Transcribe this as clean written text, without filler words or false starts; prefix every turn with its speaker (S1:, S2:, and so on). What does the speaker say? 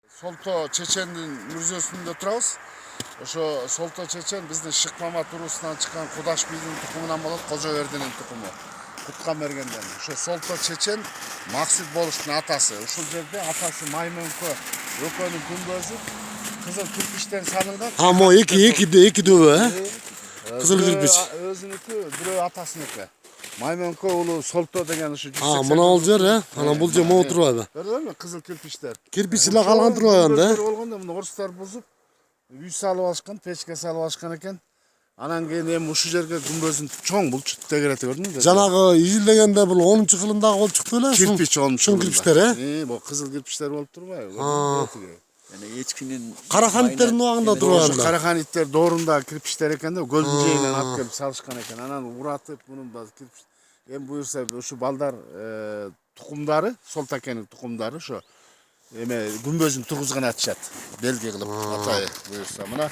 S1: Солто Чечендин мүрзөсүндө турабыз. Ошо Солто Чечен биздин Шыкмамат урусунан чыккан Кудаш бийдин тукумунан болот, Кожобердинин тукуму. Куткан бергенден. Ошо Солто Чечен Максут болуштун атасы. Ушул жерде атасы Маймөнкө Өкөнүн күмбөзү кызыл кирпичтен салынган.
S2: Мо эки дөбө, кызыл кирпич.
S1: Өзүнүкү, бирөө атасыныкы. Маймөнкө уулу Солто деген ушу 180.
S2: Мына ал жер, анан бул жер могу турбайбы?
S1: Көрдүңбү кызыл кирпичтер?
S2: Кирпич эле калган турбайбы анда?
S1: Болгондо муну орустар бузуп, үй салып алышкан, печке салып алышкан экен. Анан кийин эми ушул жерге күмбөзүн чоң бул тегерети көрдүңбү?
S2: Жанагы изилдегенде бул 10-жылындагы болуп чыкты эле.
S1: Кирпич 10
S2: Шул кирпичтер,
S1: бул кызыл кирпичтер болуп турбайбы?
S3: Yani eskinin
S2: Караханиттердин убагында турган.
S1: Караханиттер доорунда кирпичтер экен да, көлдүн жээгинен алып келип салышкан экен. Анан уратып мунун баары кирпич. Эми буюрса ушу балдар тукумдары, Солто акенин тукумдары ошо эме күмбөзүн тургузган атышат. Белги кылып атайы буюрса. Мына